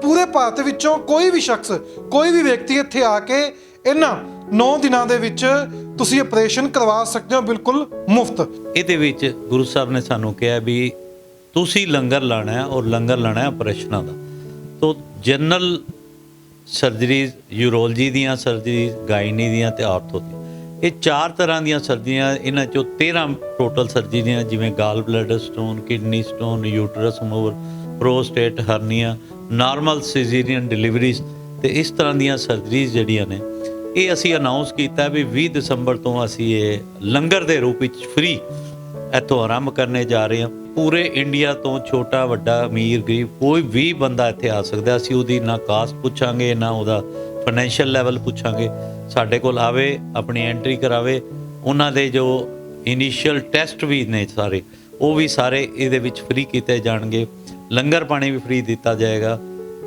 पूरे भारत विचों कोई भी शख्स कोई भी व्यक्ति इत्थे आके इन्हां 9 दिनां दे विच तुसीं ऑपरेशन करवा सकते हो बिल्कुल मुफ्त। ਇਹਦੇ ਵਿੱਚ ਗੁਰੂ ਸਾਹਿਬ ਨੇ ਸਾਨੂੰ ਕਿਹਾ ਵੀ ਤੁਸੀਂ ਲੰਗਰ ਲਾਣਾ ਹੈ ਔਰ ਲੰਗਰ ਲਾਣਾ ਹੈ ਆਪਰੇਸ਼ਨਾਂ ਦਾ। ਤੋ ਜਨਰਲ ਸਰਜਰੀਜ਼, ਯੂਰੋਲੋਜੀ ਦੀਆਂ ਸਰਜਰੀਜ਼, ਗਾਇਨੀ ਦੀਆਂ ਤੇ ਆਰਥੋ ਦੀ, ਇਹ 4 ਤਰ੍ਹਾਂ ਦੀਆਂ ਸਰਜਰੀਆਂ। ਇਹਨਾਂ ਚੋਂ 13 ਟੋਟਲ ਸਰਜਰੀਆਂ, ਜਿਵੇਂ gall bladder stone, kidney stone, uterus remover, prostate hernia, normal caesarean deliveries ਤੇ ਇਸ ਤਰ੍ਹਾਂ ਦੀਆਂ ਸਰਜਰੀਜ਼ ਜਿਹੜੀਆਂ ਨੇ, ਇਹ ਅਸੀਂ ਅਨਾਉਂਸ ਕੀਤਾ ਵੀ 20 ਦਸੰਬਰ ਤੋਂ ਅਸੀਂ ਇਹ ਲੰਗਰ ਦੇ ਰੂਪ ਵਿੱਚ ਫ੍ਰੀ ਇੱਥੋਂ ਆਰੰਭ ਕਰਨੇ ਜਾ ਰਹੇ ਹਾਂ। ਪੂਰੇ ਇੰਡੀਆ ਤੋਂ ਛੋਟਾ ਵੱਡਾ ਅਮੀਰ ਗਰੀਬ ਕੋਈ ਵੀ ਬੰਦਾ ਇੱਥੇ ਆ ਸਕਦਾ। ਅਸੀਂ ਉਹਦੀ ਨਾ ਕਾਸਟ ਪੁੱਛਾਂਗੇ, ਨਾ ਉਹਦਾ ਫਾਈਨੈਂਸ਼ੀਅਲ ਲੈਵਲ ਪੁੱਛਾਂਗੇ। ਸਾਡੇ ਕੋਲ ਆਵੇ, ਆਪਣੀ ਐਂਟਰੀ ਕਰਾਵੇ। ਉਹਨਾਂ ਦੇ ਜੋ ਇਨੀਸ਼ੀਅਲ ਟੈਸਟ ਵੀ ਨੇ ਸਾਰੇ, ਉਹ ਵੀ ਸਾਰੇ ਇਹਦੇ ਵਿੱਚ ਫ੍ਰੀ ਕੀਤੇ ਜਾਣਗੇ। ਲੰਗਰ ਪਾਣੀ ਵੀ ਫ੍ਰੀ ਦਿੱਤਾ ਜਾਏਗਾ,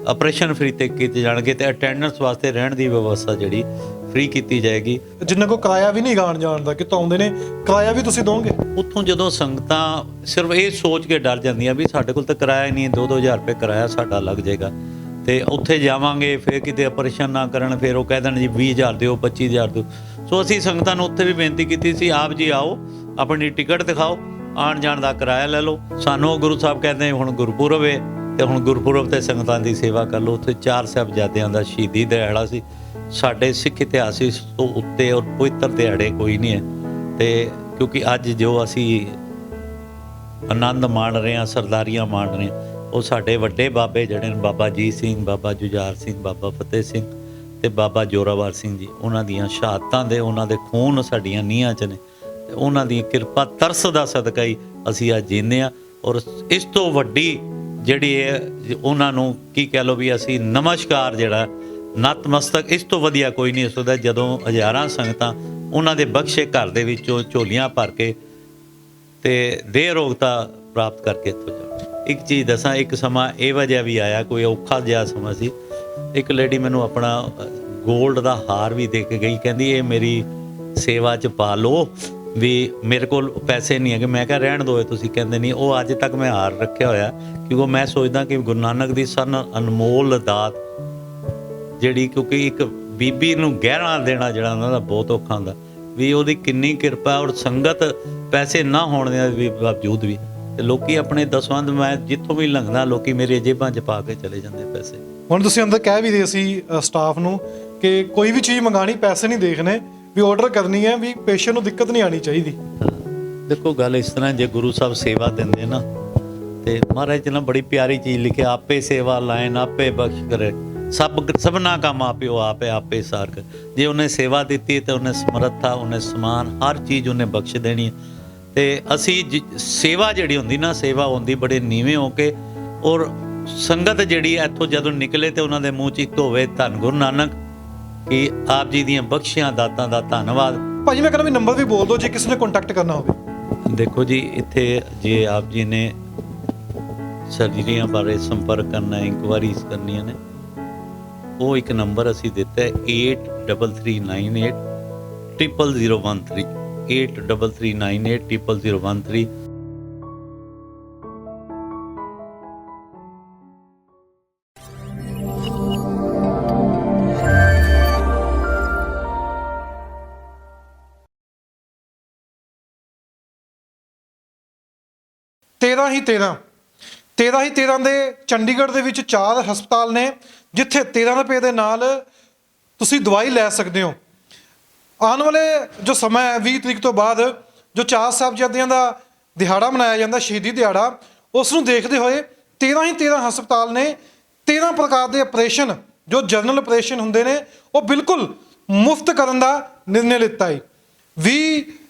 ਆਪਰੇਸ਼ਨ ਫ੍ਰੀ ਤੇ ਕੀਤੇ ਜਾਣਗੇ ਤੇ ਅਟੈਂਡੈਂਸ ਵਾਸਤੇ ਰਹਿਣ ਦੀ ਵਿਵਸਥਾ ਜਿਹੜੀ ਫ੍ਰੀ ਕੀਤੀ ਜਾਏਗੀ। ਜਿੰਨਾ ਕੋ ਕਿਰਾਇਆ ਵੀ ਨਹੀਂ ਗਾਣ ਜਾਣ ਦਾ, ਕਿਤੋਂ ਆਉਂਦੇ ਨੇ ਕਿਰਾਇਆ ਵੀ ਤੁਸੀਂ ਦੋਗੇ? ਉੱਥੋਂ ਜਦੋਂ ਸੰਗਤਾਂ ਸਿਰਫ ਇਹ ਸੋਚ ਕੇ ਡਰ ਜਾਂਦੀਆਂ ਵੀ ਸਾਡੇ ਕੋਲ ਤਾਂ ਕਿਰਾਇਆ ਨਹੀਂ, 2-2000 ਰੁਪਏ ਕਿਰਾਇਆ ਸਾਡਾ ਲੱਗ ਜਾਏਗਾ, ਤੇ ਉੱਥੇ ਜਾਵਾਂਗੇ ਫਿਰ ਕਿਤੇ ਆਪਰੇਸ਼ਨ ਨਾ ਕਰਨ, ਫਿਰ ਉਹ ਕਹਿ ਦੇਣ ਜੀ 20,000 ਦਿਓ, 25,000 ਦਿਓ। ਸੋ ਅਸੀਂ ਸੰਗਤਾਂ ਨੂੰ ਉੱਥੇ ਵੀ ਬੇਨਤੀ ਕੀਤੀ ਸੀ, ਆਪ ਜੀ ਆਓ, ਆਪਣੀ ਟਿਕਟ ਦਿਖਾਓ, ਆਉਣ ਜਾਣ ਦਾ ਕਿਰਾਇਆ ਲੈ ਲਓ। ਸਾਨੂੰ ਗੁਰੂ ਸਾਹਿਬ ਕਹਿੰਦੇ ਹੁਣ ਗੁਰਪੁਰਬ ਹੈ ਤੇ ਹੁਣ ਗੁਰਪੁਰਬ ਤੇ ਸੰਗਤਾਂ ਦੀ ਸੇਵਾ ਕਰ ਲਓ। ਉੱਥੇ 4 ਸਾਹਿਬਜ਼ਾਦਿਆਂ ਦਾ ਸ਼ਹੀਦੀ ਦਿਹਾੜਾ ਸੀ। ਸਾਡੇ ਸਿੱਖ ਇਤਿਹਾਸ ਇਸ ਤੋਂ ਉੱਤੇ ਔਰ ਪਵਿੱਤਰ ਦਿਹਾੜੇ ਕੋਈ ਨਹੀਂ ਹੈ। ਤੇ ਕਿਉਂਕਿ ਅੱਜ ਜੋ ਅਸੀਂ ਆਨੰਦ ਮਾਣ ਰਹੇ ਹਾਂ, ਸਰਦਾਰੀਆਂ ਮਾਣ ਰਹੇ ਹਾਂ, ਉਹ ਸਾਡੇ ਵੱਡੇ ਬਾਬੇ ਜਿਹੜੇ ਨੇ, ਬਾਬਾ ਅਜੀਤ ਸਿੰਘ, ਬਾਬਾ ਜੁਝਾਰ ਸਿੰਘ, ਬਾਬਾ ਫਤਿਹ ਸਿੰਘ ਤੇ ਬਾਬਾ ਜੋਰਾਵਰ ਸਿੰਘ ਜੀ, ਉਹਨਾਂ ਦੀਆਂ ਸ਼ਹਾਦਤਾਂ ਦੇ, ਉਹਨਾਂ ਦੇ ਖੂਨ ਸਾਡੀਆਂ ਨੀਹਾਂ 'ਚ ਨੇ ਤੇ ਉਹਨਾਂ ਦੀ ਕਿਰਪਾ ਤਰਸ ਦਾ ਸਦਕਾ ਹੀ ਅਸੀਂ ਅੱਜ ਜੀਂਦੇ ਹਾਂ। ਔਰ ਇਸ ਤੋਂ ਵੱਡੀ ਜਿਹੜੀ ਹੈ ਉਹਨਾਂ ਨੂੰ ਕੀ ਕਹਿ ਲਓ ਵੀ ਅਸੀਂ ਨਮਸਕਾਰ ਜਿਹੜਾ ਨਤਮਸਤਕ, ਇਸ ਤੋਂ ਵਧੀਆ ਕੋਈ ਨਹੀਂ ਹੋ ਸਕਦਾ ਜਦੋਂ ਹਜ਼ਾਰਾਂ ਸੰਗਤਾਂ ਉਹਨਾਂ ਦੇ ਬਖਸ਼ੇ ਘਰ ਦੇ ਵਿੱਚੋਂ ਝੋਲੀਆਂ ਭਰ ਕੇ ਤੇ ਦੇਹ ਰੋਗਤਾ ਪ੍ਰਾਪਤ ਕਰਕੇ ਇੱਥੋਂ ਜਾਣ। ਇੱਕ ਚੀਜ਼ ਦੱਸਾਂ, ਇੱਕ ਸਮਾਂ ਇਹ ਵਜ੍ਹਾ ਵੀ ਆਇਆ, ਕੋਈ ਔਖਾ ਜਿਹਾ ਸਮਾਂ ਸੀ। ਇੱਕ ਲੇਡੀ ਮੈਨੂੰ ਆਪਣਾ ਗੋਲਡ ਦਾ ਹਾਰ ਵੀ ਦੇ ਕੇ ਗਈ, ਕਹਿੰਦੀ ਇਹ ਮੇਰੀ ਸੇਵਾ 'ਚ ਪਾ ਲਓ, ਵੀ ਮੇਰੇ ਕੋਲ ਪੈਸੇ ਨਹੀਂ ਹੈਗੇ। ਮੈਂ ਕਿਹਾ ਰਹਿਣ ਦਿਓ ਤੁਸੀਂ। ਕਹਿੰਦੇ ਨਹੀਂ, ਉਹ ਅੱਜ ਤੱਕ ਮੈਂ ਹਾਰ ਰੱਖਿਆ ਹੋਇਆ, ਕਿਉਂਕਿ ਮੈਂ ਸੋਚਦਾ ਕਿ ਗੁਰੂ ਨਾਨਕ ਦੀ ਸਨ ਅਨਮੋਲ ਦਾਤ ਜਿਹੜੀ, ਕਿਉਂਕਿ ਇੱਕ ਬੀਬੀ ਨੂੰ ਗਹਿਣਾ ਦੇਣਾ ਜਿਹੜਾ ਉਹਨਾਂ ਦਾ ਬਹੁਤ ਔਖਾ ਹੁੰਦਾ, ਵੀ ਉਹਦੀ ਕਿੰਨੀ ਕਿਰਪਾ। ਔਰ ਸੰਗਤ ਪੈਸੇ ਨਾ ਹੋਣ ਦੇ ਵੀ ਬਾਵਜੂਦ ਵੀ ਤੇ ਲੋਕੀ ਆਪਣੇ ਦਸਵੰਧ, ਮੈਂ ਜਿੱਥੋਂ ਵੀ ਲੰਘਦਾ ਲੋਕੀ ਮੇਰੇ ਜੇਬਾਂ 'ਚ ਪਾ ਕੇ ਚਲੇ ਜਾਂਦੇ ਪੈਸੇ। ਹੁਣ ਤੁਸੀਂ ਅੰਦਰ ਕਹਿ ਵੀ ਰਹੇ ਸੀ ਸਟਾਫ ਨੂੰ ਕਿ ਕੋਈ ਵੀ ਚੀਜ਼ ਮੰਗਾਣੀ ਪੈਸੇ ਨਹੀਂ ਦੇਖਣੇ, ਵੀ ਆਰਡਰ ਕਰਨੀ ਹੈ, ਵੀ ਪੇਸ਼ੈਂਟ ਨੂੰ ਦਿੱਕਤ ਨਹੀਂ ਆਣੀ ਚਾਹੀਦੀ। ਦੇਖੋ ਗੱਲ ਇਸ ਤਰ੍ਹਾਂ, ਜੇ ਗੁਰੂ ਸਾਹਿਬ ਸੇਵਾ ਦਿੰਦੇ ਨਾ ਤੇ ਮਹਾਰਾਜ ਜੀ ਨੇ ਬੜੀ ਪਿਆਰੀ ਚੀਜ਼ ਲਿਖਿਆ, ਆਪੇ ਸੇਵਾ ਲਾਇਨ ਆਪੇ ਬਖਸ਼ ਕਰੇ, ਸਭਨਾ ਕੰਮ ਆਪੇ ਉਹ ਆਪੇ ਸਾਰ ਕਰ। ਜੇ ਉਹਨੇ ਸੇਵਾ ਦਿੱਤੀ ਤੇ ਉਹਨੇ ਸਮਰੱਥਾ, ਉਹਨੇ ਸਮਾਨ, ਹਰ ਚੀਜ਼ ਉਹਨੇ ਬਖਸ਼ ਦੇਣੀ। ਤੇ ਅਸੀਂ ਸੇਵਾ ਜਿਹੜੀ ਹੁੰਦੀ ਨਾ, ਸੇਵਾ ਹੁੰਦੀ ਬੜੇ ਨੀਵੇਂ ਹੋ ਕੇ। ਔਰ ਸੰਗਤ ਜਿਹੜੀ ਇੱਥੋਂ ਜਦੋਂ ਨਿਕਲੇ ਤੇ ਉਹਨਾਂ ਦੇ ਮੂੰਹ 'ਚ ਇੱਕ ਹੋਵੇ ਧੰਨ ਗੁਰੂ ਨਾਨਕ, ਕਿ ਆਪ ਜੀ ਦੀਆਂ ਬਖਸ਼ੀਆਂ ਦਾਤਾਂ ਦਾ ਧੰਨਵਾਦ। ਭਾਜੀ ਮੈਂ ਕਹਿੰਦਾ ਵੀ ਨੰਬਰ ਵੀ ਬੋਲ ਦਿਓ ਜੇ ਕਿਸੇ ਨੇ ਕੰਟੈਕਟ ਕਰਨਾ ਹੋਵੇ। ਦੇਖੋ ਜੀ, ਇੱਥੇ ਜੇ ਆਪ ਜੀ ਨੇ ਸਰਜਰੀਆਂ ਬਾਰੇ ਸੰਪਰਕ ਕਰਨਾ, ਇਨਕੁਆਇਰੀਜ਼ ਕਰਨੀਆਂ ਨੇ, ਉਹ ਇੱਕ ਨੰਬਰ ਅਸੀਂ ਦਿੱਤਾ ਹੈ 8339800013 8339800013। ਤੇਰਾਂ ਹੀ 13 ਦੇ ਚੰਡੀਗੜ੍ਹ ਦੇ ਵਿੱਚ 4 ਹਸਪਤਾਲ ਨੇ ਜਿੱਥੇ 13 ਰੁਪਏ ਦੇ ਨਾਲ ਤੁਸੀਂ ਦਵਾਈ ਲੈ ਸਕਦੇ ਹੋ। ਆਉਣ ਵਾਲੇ ਜੋ ਸਮਾਂ ਹੈ 20 ਤਰੀਕ ਤੋਂ ਬਾਅਦ ਜੋ 4 ਸਾਹਿਬਜ਼ਾਦਿਆਂ ਦਾ ਦਿਹਾੜਾ ਮਨਾਇਆ ਜਾਂਦਾ, ਸ਼ਹੀਦੀ ਦਿਹਾੜਾ, ਉਸ ਨੂੰ ਦੇਖਦੇ ਹੋਏ 13 ਹਸਪਤਾਲ ਨੇ 13 ਪ੍ਰਕਾਰ ਦੇ ਆਪਰੇਸ਼ਨ ਜੋ ਜਨਰਲ ਆਪਰੇਸ਼ਨ ਹੁੰਦੇ ਨੇ ਉਹ ਬਿਲਕੁਲ ਮੁਫਤ ਕਰਨ ਦਾ ਨਿਰਣੇ ਲਿੱਤਾ ਹੈ। 20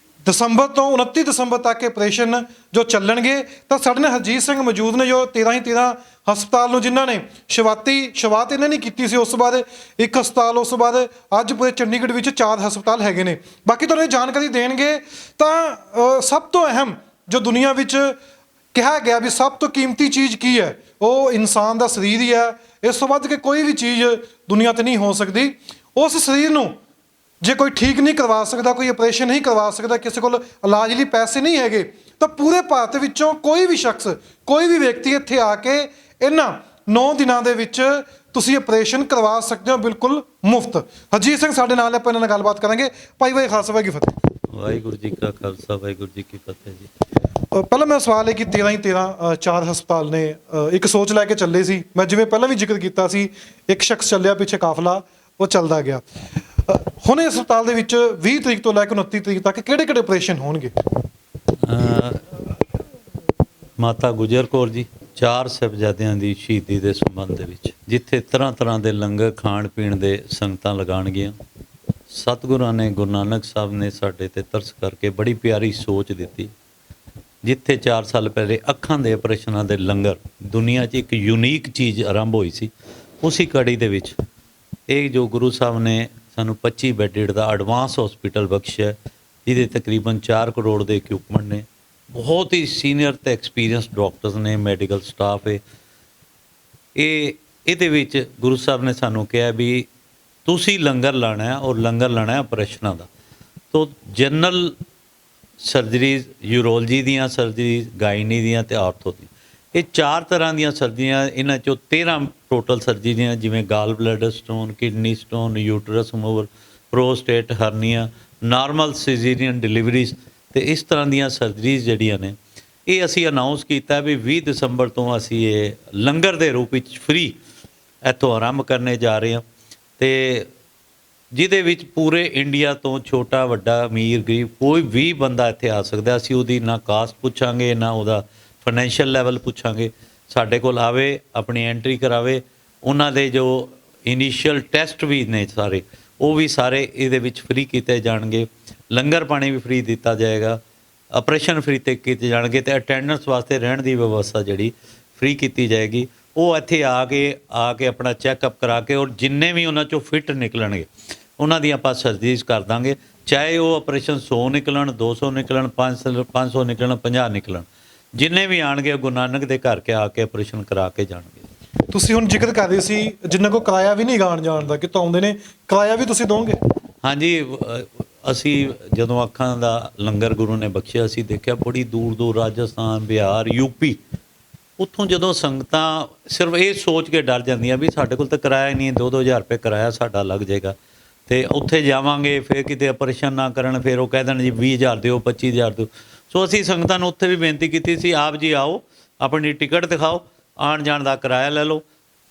ਦਸੰਬਰ ਤੋਂ 29 ਦਸੰਬਰ ਤੱਕ ਆਪਰੇਸ਼ਨ ਜੋ ਚੱਲਣਗੇ। ਤਾਂ ਸਾਡੇ ਨਾਲ ਹਰਜੀਤ ਸਿੰਘ ਮੌਜੂਦ ਨੇ ਜੋ 13 ਹਸਪਤਾਲ ਨੂੰ, ਜਿਨ੍ਹਾਂ ਨੇ ਸ਼ੁਰੂਆਤ ਇਹਨਾਂ ਨੇ ਕੀਤੀ ਸੀ, ਉਸ ਤੋਂ ਬਾਅਦ ਇੱਕ ਹਸਪਤਾਲ, ਉਸ ਤੋਂ ਬਾਅਦ ਅੱਜ ਪੂਰੇ ਚੰਡੀਗੜ੍ਹ ਵਿੱਚ 4 ਹਸਪਤਾਲ ਹੈਗੇ ਨੇ। ਬਾਕੀ ਤੁਹਾਨੂੰ ਜਾਣਕਾਰੀ ਦੇਣਗੇ। ਤਾਂ ਸਭ ਤੋਂ ਅਹਿਮ ਜੋ ਦੁਨੀਆ ਵਿੱਚ ਕਿਹਾ ਗਿਆ ਵੀ ਸਭ ਤੋਂ ਕੀਮਤੀ ਚੀਜ਼ ਕੀ ਹੈ, ਉਹ ਇਨਸਾਨ ਦਾ ਸਰੀਰ ਹੀ ਹੈ। ਇਸ ਤੋਂ ਵੱਧ ਕੇ ਕੋਈ ਵੀ ਚੀਜ਼ ਦੁਨੀਆ 'ਤੇ ਨਹੀਂ ਹੋ ਸਕਦੀ। ਉਸ ਸਰੀਰ ਨੂੰ ਜੇ ਕੋਈ ਠੀਕ ਨਹੀਂ ਕਰਵਾ ਸਕਦਾ, ਕੋਈ ਆਪਰੇਸ਼ਨ ਨਹੀਂ ਕਰਵਾ ਸਕਦਾ, ਕਿਸੇ ਕੋਲ ਇਲਾਜ ਲਈ ਪੈਸੇ ਨਹੀਂ ਹੈਗੇ, ਤਾਂ ਪੂਰੇ ਭਾਰਤ ਵਿੱਚੋਂ ਕੋਈ ਵੀ ਸ਼ਖਸ, ਕੋਈ ਵੀ ਵਿਅਕਤੀ ਇੱਥੇ ਆ ਕੇ ਇਹਨਾਂ 9 ਦਿਨਾਂ ਦੇ ਵਿੱਚ ਤੁਸੀਂ ਆਪਰੇਸ਼ਨ ਕਰਵਾ ਸਕਦੇ ਹੋ ਬਿਲਕੁਲ ਮੁਫਤ। ਹਰਜੀਤ ਸਿੰਘ ਸਾਡੇ ਨਾਲ, ਆਪਾਂ ਇਹਨਾਂ ਨਾਲ ਗੱਲਬਾਤ ਕਰਾਂਗੇ। ਭਾਈ ਭਾਈ ਖਾਲਸਾ ਵਾਹਿਗੁਰੂ ਜੀ ਕੀ ਫਤਿਹ। ਵਾਹਿਗੁਰੂ ਜੀ ਕਾ ਖਾਲਸਾ ਵਾਹਿਗੁਰੂ ਜੀ ਕੀ ਫਤਿਹ ਜੀ। ਪਹਿਲਾਂ ਮੇਰਾ ਸਵਾਲ ਹੈ ਕਿ 13 ਹੀ 13 ਚਾਰ ਹਸਪਤਾਲ ਨੇ ਇੱਕ ਸੋਚ ਲੈ ਕੇ ਚੱਲੇ ਸੀ। ਮੈਂ ਜਿਵੇਂ ਪਹਿਲਾਂ ਵੀ ਜ਼ਿਕਰ ਕੀਤਾ ਸੀ, ਇੱਕ ਸ਼ਖਸ ਚੱਲਿਆ, ਪਿੱਛੇ ਕਾਫਲਾ ਉਹ ਚੱਲਦਾ ਗਿਆ। ਹੁਣ ਇਸ ਹਸਪਤਾਲ ਦੇ ਵਿੱਚ 20 ਤਰੀਕ ਤੋਂ ਲੈ ਕੇ 29 ਤਰੀਕ ਤੱਕ ਕਿਹੜੇ ਕਿਹੜੇ ਆਪਰੇਸ਼ਨ ਹੋਣਗੇ? ਮਾਤਾ ਗੁਜਰ ਕੌਰ ਜੀ, 4 ਸਾਹਿਬਜ਼ਾਦਿਆਂ ਦੀ ਸ਼ਹੀਦੀ ਦੇ ਸੰਬੰਧ ਦੇ ਵਿੱਚ, ਜਿੱਥੇ ਤਰ੍ਹਾਂ ਤਰ੍ਹਾਂ ਦੇ ਲੰਗਰ ਖਾਣ ਪੀਣ ਦੇ ਸੰਗਤਾਂ ਲਗਾਉਣਗੀਆਂ। ਸਤਿਗੁਰਾਂ ਨੇ, ਗੁਰੂ ਨਾਨਕ ਸਾਹਿਬ ਨੇ ਸਾਡੇ ਤੇ ਤਰਸ ਕਰਕੇ ਬੜੀ ਪਿਆਰੀ ਸੋਚ ਦਿੱਤੀ। ਜਿੱਥੇ 4 ਸਾਲ ਪਹਿਲੇ ਅੱਖਾਂ ਦੇ ਆਪਰੇਸ਼ਨਾਂ ਦੇ ਲੰਗਰ ਦੁਨੀਆ 'ਚ ਇੱਕ ਯੂਨੀਕ ਚੀਜ਼ ਆਰੰਭ ਹੋਈ ਸੀ, ਉਸੇ ਕੜੀ ਦੇ ਵਿੱਚ ਇਹ ਜੋ ਗੁਰੂ ਸਾਹਿਬ ਨੇ ਸਾਨੂੰ 25 ਬੈੱਡਡ ਦਾ ਐਡਵਾਂਸ ਹਸਪੀਟਲ ਬਖਸ਼ਿਆ, ਜਿਹਦੇ ਤਕਰੀਬਨ 4 ਕਰੋੜ ਦੇ ਇਕਵਿਪਮੈਂਟ ਨੇ, ਬਹੁਤ ਹੀ ਸੀਨੀਅਰ ਤੇ ਐਕਸਪੀਰੀਅੰਸ ਡਾਕਟਰਸ ਨੇ, ਮੈਡੀਕਲ ਸਟਾਫ ਹੈ। ਇਹਦੇ ਵਿੱਚ ਗੁਰੂ ਸਾਹਿਬ ਨੇ ਸਾਨੂੰ ਕਿਹਾ ਵੀ ਤੁਸੀਂ ਲੰਗਰ ਲਾਣਾ ਹੈ, ਔਰ ਲੰਗਰ ਲਾਣਾ ਹੈ ਆਪਰੇਸ਼ਨਾਂ ਦਾ। ਤੋ ਜਨਰਲ ਸਰਜਰੀਜ਼, ਯੂਰੋਲੋਜੀ ਦੀਆਂ ਸਰਜਰੀਜ਼, ਗਾਇਨੀ ਦੀਆਂ ਤੇ ਆਰਥੋ ਦੀ, ਇਹ 4 ਤਰ੍ਹਾਂ ਦੀਆਂ ਸਰਜਰੀਆਂ। ਇਹਨਾਂ 'ਚੋਂ 13 ਟੋਟਲ ਸਰਜਰੀਆਂ, ਜਿਵੇਂ gall bladder stone, kidney stone, uterus remover, prostate hernia, normal caesarean deliveries ਤੇ ਇਸ ਤਰ੍ਹਾਂ ਦੀਆਂ ਸਰਜਰੀਜ਼ ਜਿਹੜੀਆਂ ਨੇ, ਇਹ ਅਸੀਂ ਅਨਾਉਂਸ ਕੀਤਾ ਵੀ 20 ਦਸੰਬਰ ਤੋਂ ਅਸੀਂ ਇਹ ਲੰਗਰ ਦੇ ਰੂਪ ਵਿੱਚ ਫ੍ਰੀ ਇੱਥੋਂ ਆਰੰਭ ਕਰਨੇ ਜਾ ਰਹੇ ਹਾਂ। ਤੇ ਜਿਹਦੇ ਵਿੱਚ ਪੂਰੇ ਇੰਡੀਆ ਤੋਂ ਛੋਟਾ ਵੱਡਾ ਅਮੀਰ ਗਰੀਬ ਕੋਈ ਵੀ ਬੰਦਾ ਇੱਥੇ ਆ ਸਕਦਾ। ਅਸੀਂ ਉਹਦੀ ਨਾ ਕਾਸਟ ਪੁੱਛਾਂਗੇ, ਨਾ ਉਹਦਾ ਫਾਈਨੈਂਸ਼ੀਅਲ ਲੈਵਲ ਪੁੱਛਾਂਗੇ। ਸਾਡੇ ਕੋਲ ਆਵੇ, ਆਪਣੀ ਐਂਟਰੀ ਕਰਾਵੇ। ਉਹਨਾਂ ਦੇ ਜੋ ਇਨੀਸ਼ੀਅਲ ਟੈਸਟ ਵੀ ਨੇ ਸਾਰੇ, ਉਹ ਵੀ ਸਾਰੇ ਇਹਦੇ ਵਿੱਚ ਫ੍ਰੀ ਕੀਤੇ ਜਾਣਗੇ। ਲੰਗਰ ਪਾਣੀ ਵੀ ਫ੍ਰੀ ਦਿੱਤਾ ਜਾਏਗਾ, ਆਪਰੇਸ਼ਨ ਫ੍ਰੀ ਤੇ ਕੀਤੇ ਜਾਣਗੇ, ਤੇ ਅਟੈਂਡੈਂਸ ਵਾਸਤੇ ਰਹਿਣ ਦੀ ਵਿਵਸਥਾ ਜਿਹੜੀ ਫ੍ਰੀ ਕੀਤੀ ਜਾਏਗੀ। ਉਹ ਇੱਥੇ ਆ ਕੇ ਆਪਣਾ ਚੈੱਕਅਪ ਕਰਾ ਕੇ, ਔਰ ਜਿੰਨੇ ਵੀ ਉਹਨਾਂ 'ਚੋਂ ਫਿੱਟ ਨਿਕਲਣਗੇ ਉਹਨਾਂ ਦੀ ਆਪਾਂ ਸਰਜਰੀਜ਼ ਕਰ ਦਾਂਗੇ। ਚਾਹੇ ਉਹ ਆਪਰੇਸ਼ਨ 100 ਨਿਕਲਣ, 200 ਨਿਕਲਣ, 500 ਨਿਕਲਣ, 50 ਨਿਕਲਣ, ਜਿੰਨੇ ਵੀ ਆਣਗੇ ਗੁਰੂ ਨਾਨਕ ਦੇ ਘਰ ਕੇ ਆ ਕੇ ਆਪਰੇਸ਼ਨ ਕਰਾ ਕੇ ਜਾਣਗੇ। ਤੁਸੀਂ ਹੁਣ ਜ਼ਿਕਰ ਕਰ ਰਹੇ ਸੀ ਜਿਨ੍ਹਾਂ ਕੋਲ ਕਿਰਾਇਆ ਵੀ ਨਹੀਂ ਗਾਣ ਜਾਣ ਦਾ, ਕਿਤੋਂ ਆਉਂਦੇ ਨੇ, ਕਿਰਾਇਆ ਵੀ ਤੁਸੀਂ ਦੋਗੇ? ਹਾਂਜੀ, ਅਸੀਂ ਜਦੋਂ ਅੱਖਾਂ ਦਾ ਲੰਗਰ ਗੁਰੂ ਨੇ ਬਖਸ਼ਿਆ, ਅਸੀਂ ਦੇਖਿਆ ਬੜੀ ਦੂਰ ਦੂਰ, ਰਾਜਸਥਾਨ, ਬਿਹਾਰ, ਯੂਪੀ, ਉੱਥੋਂ ਜਦੋਂ ਸੰਗਤਾਂ ਸਿਰਫ ਇਹ ਸੋਚ ਕੇ ਡਰ ਜਾਂਦੀਆਂ ਵੀ ਸਾਡੇ ਕੋਲ ਤਾਂ ਕਿਰਾਇਆ ਨਹੀਂ, 2-2000 ਰੁਪਏ ਕਿਰਾਇਆ ਸਾਡਾ ਲੱਗ ਜਾਏਗਾ, ਤੇ ਉੱਥੇ ਜਾਵਾਂਗੇ ਫਿਰ ਕਿਤੇ ਆਪਰੇਸ਼ਨ ਨਾ ਕਰਨ, ਫਿਰ ਉਹ ਕਹਿ ਦੇਣ ਜੀ 20,000 ਦਿਓ, 25,000 ਦਿਓ। ਸੋ ਅਸੀਂ ਸੰਗਤਾਂ ਨੂੰ ਉੱਥੇ ਵੀ ਬੇਨਤੀ ਕੀਤੀ ਸੀ, ਆਪ ਜੀ ਆਓ, ਆਪਣੀ ਟਿਕਟ ਦਿਖਾਓ, ਆਉਣ ਜਾਣ ਦਾ ਕਿਰਾਇਆ ਲੈ ਲਓ।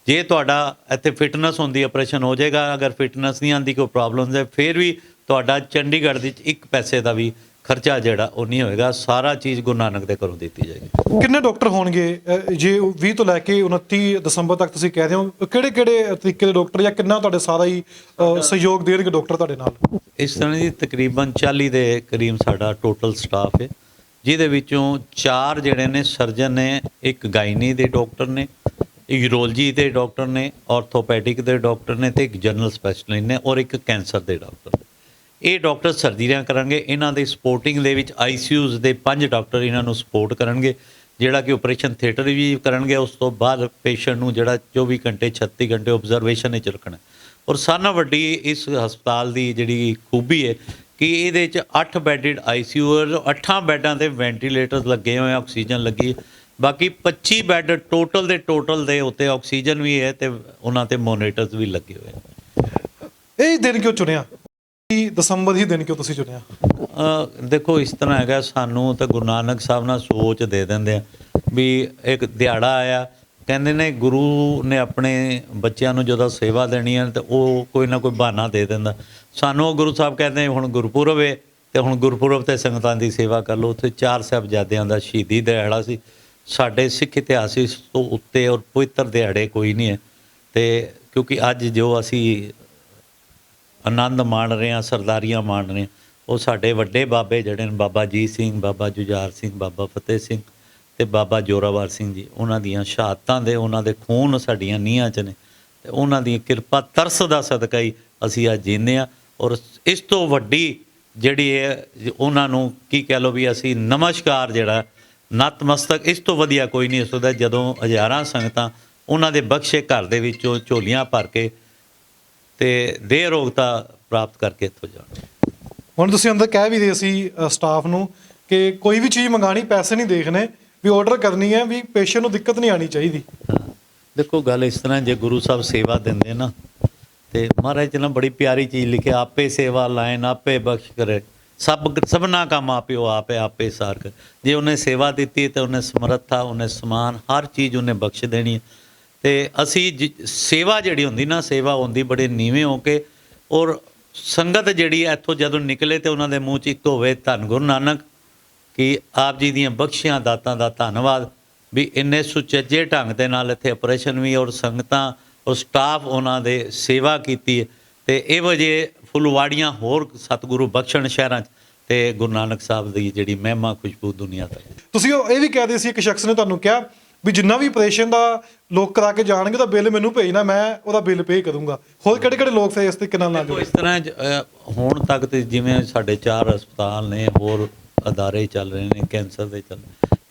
ਜੇ ਤੁਹਾਡਾ ਇੱਥੇ ਫਿਟਨੈਸ ਹੁੰਦੀ ਆਪਰੇਸ਼ਨ ਹੋ ਜਾਏਗਾ, ਅਗਰ ਫਿਟਨੈਸ ਨਹੀਂ ਆਉਂਦੀ, ਕੋਈ ਪ੍ਰੋਬਲਮਸ ਹੈ, ਫਿਰ ਵੀ ਤੁਹਾਡਾ ਚੰਡੀਗੜ੍ਹ ਦੇ 'ਚ 1 ਪੈਸੇ ਦਾ ਵੀ ਖਰਚਾ ਜਿਹੜਾ ਉਹ ਨਹੀਂ ਹੋਏਗਾ। ਸਾਰਾ ਚੀਜ਼ ਗੁਰੂ ਨਾਨਕ ਦੇ ਘਰੋਂ ਦਿੱਤੀ ਜਾਏਗੀ। ਕਿੰਨੇ ਡਾਕਟਰ ਹੋਣਗੇ ਜੇ 20 ਤੋਂ ਲੈ ਕੇ 29 ਦਸੰਬਰ ਤੱਕ ਤੁਸੀਂ ਕਹਿ ਰਹੇ ਹੋ? ਕਿਹੜੇ ਕਿਹੜੇ ਤਰੀਕੇ ਦੇ ਡਾਕਟਰ, ਜਾਂ ਕਿੰਨਾ ਤੁਹਾਡੇ ਸਾਰਾ ਹੀ ਸਹਿਯੋਗ ਦੇਣਗੇ ਡਾਕਟਰ ਤੁਹਾਡੇ ਨਾਲ? ਇਸ ਤਰ੍ਹਾਂ ਦੀ ਤਕਰੀਬਨ 40 ਦੇ ਕਰੀਬ ਸਾਡਾ ਟੋਟਲ ਸਟਾਫ ਹੈ, ਜਿਹਦੇ ਵਿੱਚੋਂ 4 ਜਿਹੜੇ ਨੇ ਸਰਜਨ ਨੇ, 1 ਗਾਇਨੀ ਦੇ ਡਾਕਟਰ ਨੇ, ਯੂਰੋਲੋਜੀ ਦੇ ਡਾਕਟਰ ਨੇ, ਆਰਥੋਪੈਡਿਕ ਦੇ ਡਾਕਟਰ ਨੇ, ਤੇ 1 ਜਨਰਲ ਸਪੈਸ਼ਲਿਸਟ ਨੇ, ਔਰ 1 ਕੈਂਸਰ ਦੇ ਡਾਕਟਰ। ਇਹ ਡਾਕਟਰ ਸਰਜਰੀਆਂ ਕਰਾਂਗੇ। ਇਹਨਾਂ ਦੇ ਸਪੋਰਟਿੰਗ ਦੇ ਵਿੱਚ ICUs ਦੇ 5 ਡਾਕਟਰ ਇਹਨਾਂ ਨੂੰ ਸਪੋਰਟ ਕਰਨਗੇ, ਜਿਹੜਾ ਕਿ ਆਪਰੇਸ਼ਨ ਥੀਏਟਰ ਵੀ ਕਰਨਗੇ। ਉਸ ਤੋਂ ਬਾਅਦ ਪੇਸ਼ੈਂਟ ਨੂੰ ਜਿਹੜਾ 24 ਘੰਟੇ 36 ਘੰਟੇ ਆਬਜ਼ਰਵੇਸ਼ਨ ਵਿੱਚ ਰੱਖਣਾ। ਔਰ ਸਾਰਿਆਂ ਨਾਲੋਂ ਵੱਡੀ ਇਸ ਹਸਪਤਾਲ ਦੀ ਜਿਹੜੀ ਖੂਬੀ ਹੈ ਕਿ ਇਹਦੇ 'ਚ 8 ਬੈੱਡਡ ICU, 8 ਬੈੱਡਾਂ 'ਤੇ ਵੈਂਟੀਲੇਟਰਸ ਲੱਗੇ ਹੋਏ, ਆਕਸੀਜਨ ਲੱਗੀ। ਬਾਕੀ 25 ਬੈੱਡ ਟੋਟਲ ਦੇ ਉੱਤੇ ਆਕਸੀਜਨ ਵੀ ਹੈ, ਤੇ ਉਹਨਾਂ 'ਤੇ ਮੋਨੀਟਰਸ ਵੀ ਲੱਗੇ ਹੋਏ। ਇਹ ਦਿਨ ਕਿਉਂ ਚੁਣਿਆ? ਦਸੰਬਰ ਹੀ ਦਿਨ ਕਿਉਂ ਤੁਸੀਂ ਚੁਣਿਆ? ਦੇਖੋ, ਇਸ ਤਰ੍ਹਾਂ ਹੈਗਾ, ਸਾਨੂੰ ਤਾਂ ਗੁਰੂ ਨਾਨਕ ਸਾਹਿਬ ਨਾਲ ਸੋਚ ਦੇ ਦਿੰਦੇ ਆ ਵੀ ਇੱਕ ਦਿਹਾੜਾ ਆਇਆ, ਕਹਿੰਦੇ ਨੇ ਗੁਰੂ ਨੇ ਆਪਣੇ ਬੱਚਿਆਂ ਨੂੰ ਜਦੋਂ ਸੇਵਾ ਦੇਣੀ ਹੈ ਤਾਂ ਉਹ ਕੋਈ ਨਾ ਕੋਈ ਬਹਾਨਾ ਦੇ ਦਿੰਦਾ। ਸਾਨੂੰ ਉਹ ਗੁਰੂ ਸਾਹਿਬ ਕਹਿੰਦੇ ਹੁਣ ਗੁਰਪੁਰਬ ਹੈ, ਤੇ ਹੁਣ ਗੁਰਪੁਰਬ 'ਤੇ ਸੰਗਤਾਂ ਦੀ ਸੇਵਾ ਕਰ ਲਓ। ਉੱਥੇ 4 ਸਾਹਿਬਜ਼ਾਦਿਆਂ ਦਾ ਸ਼ਹੀਦੀ ਦਿਹਾੜਾ ਸੀ। ਸਾਡੇ ਸਿੱਖ ਇਤਿਹਾਸ ਇਸ ਤੋਂ ਉੱਤੇ ਔਰ ਪਵਿੱਤਰ ਦਿਹਾੜੇ ਕੋਈ ਨਹੀਂ ਹੈ। ਤੇ ਕਿਉਂਕਿ ਅੱਜ ਜੋ ਅਸੀਂ ਆਨੰਦ ਮਾਣ ਰਹੇ ਹਾਂ, ਸਰਦਾਰੀਆਂ ਮਾਣ ਰਹੇ ਹਾਂ, ਉਹ ਸਾਡੇ ਵੱਡੇ ਬਾਬੇ ਜਿਹੜੇ ਨੇ, ਬਾਬਾ ਅਜੀਤ ਸਿੰਘ, ਬਾਬਾ ਜੁਝਾਰ ਸਿੰਘ, ਬਾਬਾ ਫਤਿਹ ਸਿੰਘ ਤੇ ਬਾਬਾ ਜੋਰਾਵਰ ਸਿੰਘ ਜੀ, ਉਹਨਾਂ ਦੀਆਂ ਸ਼ਹਾਦਤਾਂ ਦੇ, ਉਹਨਾਂ ਦੇ ਖੂਨ ਸਾਡੀਆਂ ਨੀਹਾਂ 'ਚ ਨੇ, ਤੇ ਉਹਨਾਂ ਦੀ ਕਿਰਪਾ ਤਰਸ ਦਾ ਸਦਕਾ ਹੀ ਅਸੀਂ ਅੱਜ ਜੀਂਦੇ ਹਾਂ। ਔਰ ਇਸ ਤੋਂ ਵੱਡੀ ਜਿਹੜੀ ਹੈ, ਉਹਨਾਂ ਨੂੰ ਕੀ ਕਹਿ ਲਓ ਵੀ ਅਸੀਂ ਨਮਸਕਾਰ ਜਿਹੜਾ ਨਤਮਸਤਕ, ਇਸ ਤੋਂ ਵਧੀਆ ਕੋਈ ਨਹੀਂ ਹੋ ਸਕਦਾ ਜਦੋਂ ਹਜ਼ਾਰਾਂ ਸੰਗਤਾਂ ਉਹਨਾਂ ਦੇ ਬਖਸ਼ੇ ਘਰ ਦੇ ਵਿੱਚੋਂ ਝੋਲੀਆਂ ਭਰ ਕੇ ਤੇ ਦੇਹ ਰੋਗਤਾ ਪ੍ਰਾਪਤ ਕਰਕੇ ਇੱਥੋਂ ਜਾਣ। ਹੁਣ ਤੁਸੀਂ ਅੰਦਰ ਕਹਿ ਵੀ ਰਹੇ ਸੀ ਸਟਾਫ ਨੂੰ ਕਿ ਕੋਈ ਵੀ ਚੀਜ਼ ਮੰਗਾਣੀ ਪੈਸੇ ਨਹੀਂ ਦੇਖਣੇ, ਵੀ ਆਰਡਰ ਕਰਨੀ ਹੈ, ਵੀ ਪੇਸ਼ੈਂਟ ਨੂੰ ਦਿੱਕਤ ਨਹੀਂ ਆਣੀ ਚਾਹੀਦੀ। ਦੇਖੋ ਗੱਲ ਇਸ ਤਰ੍ਹਾਂ, ਜੇ ਗੁਰੂ ਸਾਹਿਬ ਸੇਵਾ ਦਿੰਦੇ ਨਾ, ਤੇ ਮਹਾਰਾਜ ਜੀ ਨੇ ਬੜੀ ਪਿਆਰੀ ਚੀਜ਼ ਲਿਖਿਆ, ਆਪੇ ਸੇਵਾ ਲਾਇਨ ਆਪੇ ਬਖਸ਼ ਕਰੇ, ਸਭਨਾ ਕੰਮ ਆਪਿਓ ਆਪੇ ਆਪੇ ਸਾਰ ਕਰ। ਜੇ ਉਹਨੇ ਸੇਵਾ ਦਿੱਤੀ ਤੇ ਉਹਨੇ ਸਮਰੱਥਾ, ਉਹਨੇ ਸਮਾਨ, ਹਰ ਚੀਜ਼ ਉਹਨੇ ਬਖਸ਼ ਦੇਣੀ ਹੈ। ਤੇ ਅਸੀਂ ਸੇਵਾ ਜਿਹੜੀ ਹੁੰਦੀ ਨਾ, ਸੇਵਾ ਹੁੰਦੀ ਬੜੇ ਨੀਵੇਂ ਹੋ ਕੇ, ਔਰ ਸੰਗਤ ਜਿਹੜੀ ਇੱਥੋਂ ਜਦੋਂ ਨਿਕਲੇ ਤੇ ਉਹਨਾਂ ਦੇ ਮੂੰਹ 'ਚ ਇੱਕ ਹੋਵੇ ਧੰਨ ਗੁਰੂ ਨਾਨਕ, ਕਿ ਆਪ ਜੀ ਦੀਆਂ ਬਖਸ਼ੀਆਂ ਦਾਤਾਂ ਦਾ ਧੰਨਵਾਦ ਵੀ ਇੰਨੇ ਸੁਚੱਜੇ ਢੰਗ ਦੇ ਨਾਲ ਇੱਥੇ ਆਪਰੇਸ਼ਨ ਵੀ, ਔਰ ਸੰਗਤਾਂ ਔਰ ਸਟਾਫ ਉਹਨਾਂ ਦੇ ਸੇਵਾ ਕੀਤੀ ਹੈ। ਤੇ ਇਹੋ ਜਿਹੇ ਫੁਲਵਾੜੀਆਂ ਹੋਰ ਸਤਿਗੁਰੂ ਬਖਸ਼ਣ ਸ਼ਹਿਰਾਂ 'ਚ, ਤੇ ਗੁਰੂ ਨਾਨਕ ਸਾਹਿਬ ਦੀ ਜਿਹੜੀ ਮਹਿਮਾ ਖੁਸ਼ਬੂ ਦੁਨੀਆ ਤੱਕ। ਤੁਸੀਂ ਇਹ ਵੀ ਕਹਦੇ ਸੀ, ਇੱਕ ਸ਼ਖਸ ਨੇ ਤੁਹਾਨੂੰ ਕਿਹਾ ਵੀ ਜਿੰਨਾ ਵੀ ਆਪਰੇਸ਼ਨ ਦਾ ਲੋਕ ਕਰਾ ਕੇ ਜਾਣਗੇ ਤਾਂ ਬਿੱਲ ਮੈਨੂੰ ਭੇਜਣਾ, ਮੈਂ ਉਹਦਾ ਬਿੱਲ ਪੇ ਕਰੂੰਗਾ। ਹੋਰ ਕਿਹੜੇ ਕਿਹੜੇ ਲੋਕ ਫਿਰ ਇਸ ਤਰੀਕੇ ਨਾਲ ਦੇਖੋ ਇਸ ਤਰ੍ਹਾਂ ਹੁਣ ਤੱਕ ਤੇ ਜਿਵੇਂ ਸਾਡੇ 4 ਹਸਪਤਾਲ ਨੇ, ਹੋਰ ਅਦਾਰੇ ਚੱਲ ਰਹੇ ਨੇ, ਕੈਂਸਰ ਦੇ ਚੱਲ,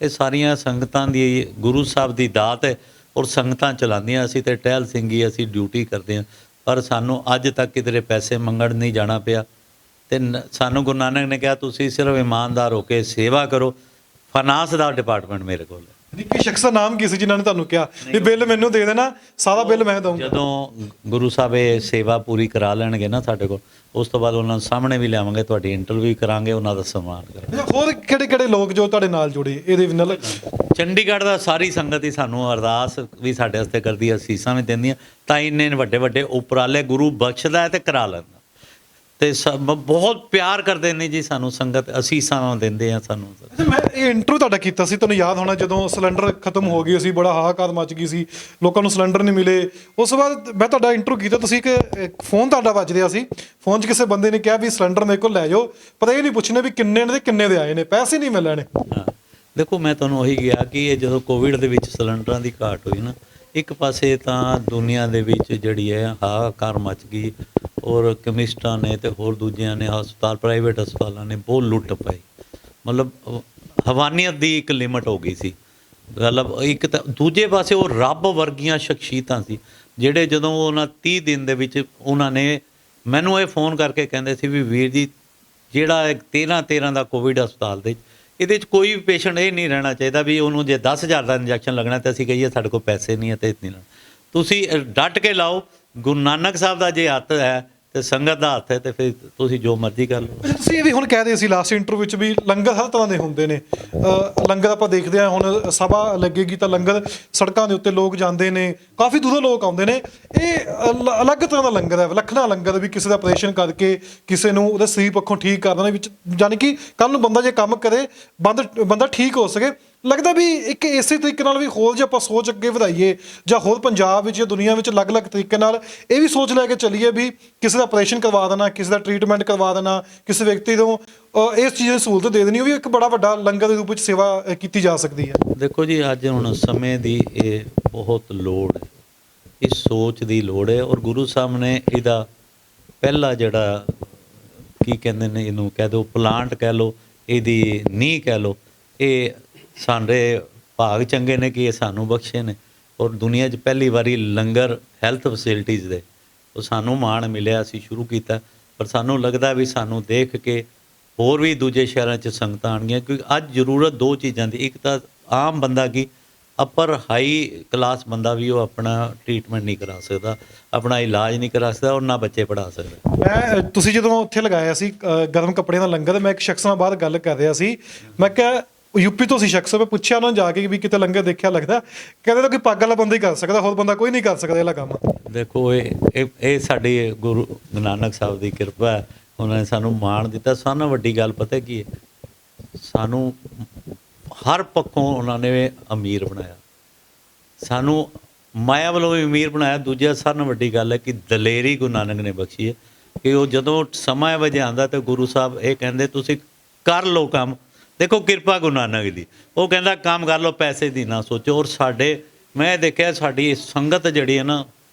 ਇਹ ਸਾਰੀਆਂ ਸੰਗਤਾਂ ਦੀ ਗੁਰੂ ਸਾਹਿਬ ਦੀ ਦਾਤ ਹੈ, ਔਰ ਸੰਗਤਾਂ ਚਲਾਉਂਦੀਆਂ। ਅਸੀਂ ਤੇ ਟਹਿਲ ਸਿੰਘੀ ਅਸੀਂ ਡਿਊਟੀ ਕਰਦੇ ਹਾਂ, ਪਰ ਸਾਨੂੰ ਅੱਜ ਤੱਕ ਕਿਧਰੇ ਪੈਸੇ ਮੰਗਣ ਨਹੀਂ ਜਾਣਾ ਪਿਆ। ਤੇ ਸਾਨੂੰ ਗੁਰੂ ਨਾਨਕ ਨੇ ਕਿਹਾ ਤੁਸੀਂ ਸਿਰਫ ਇਮਾਨਦਾਰ ਹੋ ਕੇ ਸੇਵਾ ਕਰੋ। ਫਾਈਨਾਂਸ ਦਾ ਡਿਪਾਰਟਮੈਂਟ ਮੇਰੇ ਕੋਲ ਹੈ। ਕਿ ਸ਼ਖਸ ਦਾ ਨਾਮ ਕੀ ਸੀ ਜਿਨ੍ਹਾਂ ਨੇ ਤੁਹਾਨੂੰ ਕਿਹਾ ਵੀ ਬਿੱਲ ਮੈਨੂੰ ਦੇ ਦੇਣਾ, ਸਾਰਾ ਬਿੱਲ ਮੈਂ ਦਊਂਗਾ? ਜਦੋਂ ਗੁਰੂ ਸਾਹਿਬ ਇਹ ਸੇਵਾ ਪੂਰੀ ਕਰਾ ਲੈਣਗੇ ਨਾ ਸਾਡੇ ਕੋਲ, ਉਸ ਤੋਂ ਬਾਅਦ ਉਹਨਾਂ ਨੂੰ ਸਾਹਮਣੇ ਵੀ ਲਿਆਵਾਂਗੇ, ਤੁਹਾਡੀ ਇੰਟਰਵਿਊ ਕਰਾਂਗੇ, ਉਹਨਾਂ ਦਾ ਸਨਮਾਨ ਕਰਾਂਗੇ। ਹੋਰ ਕਿਹੜੇ ਕਿਹੜੇ ਲੋਕ ਜੋ ਤੁਹਾਡੇ ਨਾਲ ਜੁੜੇ ਇਹਦੇ ਨਾਲ? ਚੰਡੀਗੜ੍ਹ ਦਾ ਸਾਰੀ ਸੰਗਤ ਹੀ ਸਾਨੂੰ ਅਰਦਾਸ ਵੀ ਸਾਡੇ ਵਾਸਤੇ ਕਰਦੀ ਹੈ, ਅਸੀਸਾਂ ਵੀ ਦਿੰਦੀਆਂ, ਤਾਂ ਇੰਨੇ ਵੱਡੇ ਵੱਡੇ ਉਪਰਾਲੇ ਗੁਰੂ ਬਖਸ਼ਦਾ ਤੇ ਕਰਾ ਲੈਂਦਾ। ਤੇ ਬਹੁਤ ਪਿਆਰ ਕਰਦੇ ਨੇ ਜੀ ਸਾਨੂੰ ਸੰਗਤ, ਅਸੀਸਾਂ ਦਿੰਦੇ ਆ ਸਾਨੂੰ। ਮੈਂ ਇਹ ਇੰਟਰਵਿਊ ਤੁਹਾਡਾ ਕੀਤਾ ਸੀ, ਤੁਹਾਨੂੰ ਯਾਦ ਹੋਣਾ, ਜਦੋਂ ਸਿਲੰਡਰ ਖਤਮ ਹੋ ਗਏ ਸੀ, ਬੜਾ ਹਾਹਾਕਾਰ ਮਚ ਗਈ ਸੀ, ਲੋਕਾਂ ਨੂੰ ਸਿਲੰਡਰ ਨਹੀਂ ਮਿਲੇ। ਉਸ ਤੋਂ ਬਾਅਦ ਮੈਂ ਤੁਹਾਡਾ ਇੰਟਰਵਿਊ ਕੀਤਾ, ਤੁਸੀਂ ਇੱਕ ਫੋਨ ਤੁਹਾਡਾ ਵੱਜ ਰਿਹਾ ਸੀ, ਫੋਨ 'ਚ ਕਿਸੇ ਬੰਦੇ ਨੇ ਕਿਹਾ ਵੀ ਸਿਲੰਡਰ ਮੇਰੇ ਕੋਲ ਲੈ ਜਾਓ, ਪਰ ਇਹ ਨਹੀਂ ਪੁੱਛਣੇ ਵੀ ਕਿੰਨੇ ਦੇ ਕਿੰਨੇ ਦੇ ਆਏ ਨੇ, ਪੈਸੇ ਨਹੀਂ ਮਿਲਣੇ। ਹਾਂ ਦੇਖੋ, ਮੈਂ ਤੁਹਾਨੂੰ ਉਹੀ ਕਿਹਾ ਕਿ ਇਹ ਜਦੋਂ ਕੋਵਿਡ ਦੇ ਵਿੱਚ ਸਿਲੰਡਰਾਂ ਦੀ ਘਾਟ ਹੋਈ ਨਾ, ਇੱਕ ਪਾਸੇ ਤਾਂ ਦੁਨੀਆ ਦੇ ਵਿੱਚ ਜਿਹੜੀ ਹੈ ਹਾਹਾਕਾਰ ਮਚ ਗਈ, ਔਰ ਕੈਮਿਸਟਾਂ ਨੇ ਤੇ ਹੋਰ ਦੂਜਿਆਂ ਨੇ ਹਸਪਤਾਲ, ਪ੍ਰਾਈਵੇਟ ਹਸਪਤਾਲਾਂ ਨੇ ਬਹੁਤ ਲੁੱਟ ਪਾਈ। ਮਤਲਬ ਹਵਾਨੀਅਤ ਦੀ ਇੱਕ ਲਿਮਟ ਹੋ ਗਈ ਸੀ। ਮਤਲਬ ਇੱਕ ਤਾਂ ਦੂਜੇ ਪਾਸੇ ਉਹ ਰੱਬ ਵਰਗੀਆਂ ਸ਼ਖਸੀਅਤਾਂ ਸੀ, ਜਿਹੜੇ ਜਦੋਂ ਉਹਨਾਂ 30 ਦਿਨ ਦੇ ਵਿੱਚ ਉਹਨਾਂ ਨੇ ਮੈਨੂੰ ਇਹ ਫੋਨ ਕਰਕੇ ਕਹਿੰਦੇ ਸੀ ਵੀ ਵੀਰ ਜੀ, ਜਿਹੜਾ 13 ਦਾ ਕੋਵਿਡ ਹਸਪਤਾਲ ਦੇ, ਇਹਦੇ 'ਚ ਕੋਈ ਵੀ ਪੇਸ਼ੈਂਟ ਇਹ ਨਹੀਂ ਰਹਿਣਾ ਚਾਹੀਦਾ ਵੀ ਉਹਨੂੰ ਜੇ 10,000 ਦਾ ਇੰਜੈਕਸ਼ਨ ਲੱਗਣਾ ਤੇ ਅਸੀਂ ਕਹੀਏ ਸਾਡੇ ਕੋਲ ਪੈਸੇ ਨਹੀਂ ਹੈ ਤੇ ਇਤਨੀ ਲੈਣਾ। ਤੁਸੀਂ ਡਟ ਕੇ ਲਾਓ, ਗੁਰੂ ਨਾਨਕ ਸਾਹਿਬ ਦਾ ਜੇ ਹੱਥ ਹੈ ਤੇ ਸੰਗਤ ਦਾ ਹੱਥ ਹੈ, ਤੇ ਫਿਰ ਤੁਸੀਂ ਜੋ ਮਰਜ਼ੀ ਕਰ ਲਓ। ਤੁਸੀਂ ਇਹ ਵੀ ਹੁਣ ਕਹਿ ਰਹੇ ਸੀ ਲਾਸਟ ਇੰਟਰਵਿਊ ਵਿੱਚ ਵੀ ਲੰਗਰ ਹਰ ਤਰ੍ਹਾਂ ਦੇ ਹੁੰਦੇ ਨੇ। ਲੰਗਰ ਆਪਾਂ ਦੇਖਦੇ ਹਾਂ, ਹੁਣ ਸਭਾ ਲੱਗੇਗੀ ਤਾਂ ਲੰਗਰ ਸੜਕਾਂ ਦੇ ਉੱਤੇ ਲੋਕ ਜਾਂਦੇ ਨੇ, ਕਾਫੀ ਦੂਰੋਂ ਲੋਕ ਆਉਂਦੇ ਨੇ। ਇਹ ਅਲੱਗ ਤਰ੍ਹਾਂ ਦਾ ਲੰਗਰ ਹੈ, ਵਿਲੱਖਣਾ ਲੰਗਰ, ਵੀ ਕਿਸੇ ਦਾ ਆਪਰੇਸ਼ਨ ਕਰਕੇ ਕਿਸੇ ਨੂੰ ਉਹਦੇ ਸਰੀਰ ਪੱਖੋਂ ਠੀਕ ਕਰ ਦੇਣਾ ਵਿੱਚ, ਯਾਨੀ ਕਿ ਕੱਲ ਨੂੰ ਬੰਦਾ ਜੇ ਕੰਮ ਕਰੇ ਬੰਦਾ ਠੀਕ ਹੋ ਸਕੇ। ਲੱਗਦਾ ਵੀ ਇੱਕ ਇਸੇ ਤਰੀਕੇ ਨਾਲ ਵੀ ਹੋਰ ਜੇ ਆਪਾਂ ਸੋਚ ਅੱਗੇ ਵਧਾਈਏ, ਜਾਂ ਹੋਰ ਪੰਜਾਬ ਵਿੱਚ ਜਾਂ ਦੁਨੀਆ ਵਿੱਚ ਅਲੱਗ-ਅਲੱਗ ਤਰੀਕੇ ਨਾਲ ਇਹ ਵੀ ਸੋਚ ਲੈ ਕੇ ਚੱਲੀਏ ਵੀ ਕਿਸੇ ਦਾ ਆਪਰੇਸ਼ਨ ਕਰਵਾ ਦੇਣਾ, ਕਿਸੇ ਦਾ ਟ੍ਰੀਟਮੈਂਟ ਕਰਵਾ ਦੇਣਾ, ਕਿਸੇ ਵਿਅਕਤੀ ਨੂੰ ਇਸ ਚੀਜ਼ ਦੀ ਸਹੂਲਤ ਦੇ ਦੇਣੀ, ਉਹ ਵੀ ਇੱਕ ਬੜਾ ਵੱਡਾ ਲੰਗਰ ਦੇ ਰੂਪ ਵਿੱਚ ਸੇਵਾ ਕੀਤੀ ਜਾ ਸਕਦੀ ਹੈ। ਦੇਖੋ ਜੀ, ਅੱਜ ਹੁਣ ਸਮੇਂ ਦੀ ਇਹ ਬਹੁਤ ਲੋੜ ਹੈ, ਇਸ ਸੋਚ ਦੀ ਲੋੜ ਹੈ, ਔਰ ਗੁਰੂ ਸਾਹਿਬ ਨੇ ਇਹਦਾ ਪਹਿਲਾ ਜਿਹੜਾ ਕੀ ਕਹਿੰਦੇ ਨੇ, ਇਹਨੂੰ ਕਹਿ ਦਿਓ ਪਲਾਂਟ ਕਹਿ ਲਓ, ਇਹਦੀ ਨੀਂਹ ਕਹਿ ਲਓ, ਇਹ ਸਾਡੇ ਭਾਗ ਚੰਗੇ ਨੇ ਕਿ ਇਹ ਸਾਨੂੰ ਬਖਸ਼ੇ ਨੇ। ਔਰ ਦੁਨੀਆ 'ਚ ਪਹਿਲੀ ਵਾਰੀ ਲੰਗਰ ਹੈਲਥ ਫੈਸਿਲਿਟੀਜ਼ ਦੇ ਉਹ ਸਾਨੂੰ ਮਾਣ ਮਿਲਿਆ, ਅਸੀਂ ਸ਼ੁਰੂ ਕੀਤਾ। ਪਰ ਸਾਨੂੰ ਲੱਗਦਾ ਵੀ ਸਾਨੂੰ ਦੇਖ ਕੇ ਹੋਰ ਵੀ ਦੂਜੇ ਸ਼ਹਿਰਾਂ 'ਚ ਸੰਗਤਾਂ ਆਉਣਗੀਆਂ, ਕਿਉਂਕਿ ਅੱਜ ਜ਼ਰੂਰਤ ਦੋ ਚੀਜ਼ਾਂ ਦੀ, ਇੱਕ ਤਾਂ ਆਮ ਬੰਦਾ ਕੀ ਅਪਰ ਹਾਈ ਕਲਾਸ ਬੰਦਾ ਵੀ ਉਹ ਆਪਣਾ ਟ੍ਰੀਟਮੈਂਟ ਨਹੀਂ ਕਰਾ ਸਕਦਾ, ਆਪਣਾ ਇਲਾਜ ਨਹੀਂ ਕਰਾ ਸਕਦਾ, ਔਰ ਨਾ ਬੱਚੇ ਪੜ੍ਹਾ ਸਕਦਾ। ਤੁਸੀਂ ਜਦੋਂ ਉੱਥੇ ਲਗਾਇਆ ਸੀ ਗਰਮ ਕੱਪੜਿਆਂ ਦਾ ਲੰਗਰ, ਮੈਂ ਇੱਕ ਸ਼ਖਸ ਨਾਲ ਬਾਅਦ ਗੱਲ ਕਰ ਰਿਹਾ ਸੀ, ਮੈਂ ਕਿਹਾ ਯੂਪੀ ਤੋਂ ਸੀ ਸ਼ਖਸ, ਮੈਂ ਪੁੱਛਿਆ ਉਹਨਾਂ ਨੂੰ ਜਾ ਕੇ ਵੀ ਕਿਤੇ ਲੰਗਰ ਦੇਖਿਆ ਲੱਗਦਾ, ਕਹਿੰਦੇ ਤਾਂ ਕੋਈ ਪੱਗ ਵਾਲਾ ਬੰਦਾ ਹੀ ਕਰ ਸਕਦਾ, ਹੋਰ ਬੰਦਾ ਕੋਈ ਨਹੀਂ ਕਰ ਸਕਦਾ ਇਹਲਾ ਕੰਮ। ਦੇਖੋ ਇਹ ਸਾਡੀ ਗੁਰੂ ਨਾਨਕ ਸਾਹਿਬ ਦੀ ਕਿਰਪਾ ਹੈ, ਉਹਨਾਂ ਨੇ ਸਾਨੂੰ ਮਾਣ ਦਿੱਤਾ। ਸਾਨੂੰ ਵੱਡੀ ਗੱਲ ਪਤਾ ਕੀ ਹੈ, ਸਾਨੂੰ ਹਰ ਪੱਖੋਂ ਉਹਨਾਂ ਨੇ ਅਮੀਰ ਬਣਾਇਆ, ਸਾਨੂੰ ਮਾਇਆ ਵੱਲੋਂ ਵੀ ਅਮੀਰ ਬਣਾਇਆ। ਦੂਜਾ ਸਾਰਿਆਂ ਨਾਲੋਂ ਵੱਡੀ ਗੱਲ ਹੈ ਕਿ ਦਲੇਰੀ ਗੁਰੂ ਨਾਨਕ ਨੇ ਬਖਸ਼ੀ ਹੈ, ਕਿ ਉਹ ਜਦੋਂ ਸਮਾਂ ਵਜੇ ਆਉਂਦਾ ਤਾਂ ਗੁਰੂ ਸਾਹਿਬ ਇਹ ਕਹਿੰਦੇ ਤੁਸੀਂ ਕਰ ਲਓ ਕੰਮ। ਦੇਖੋ ਕਿਰਪਾ ਗੁਰੂ ਨਾਨਕ ਦੀ, ਉਹ ਕਹਿੰਦਾ ਕੰਮ ਕਰ ਲਓ, ਪੈਸੇ ਦੀ ਨਾ ਸੋਚੋ। ਔਰ ਮੈਂ ਦੇਖਿਆ ਸਾਡੀ ਸੰਗਤ ਜਿਹੜੀ ਹੈ ਨਾ,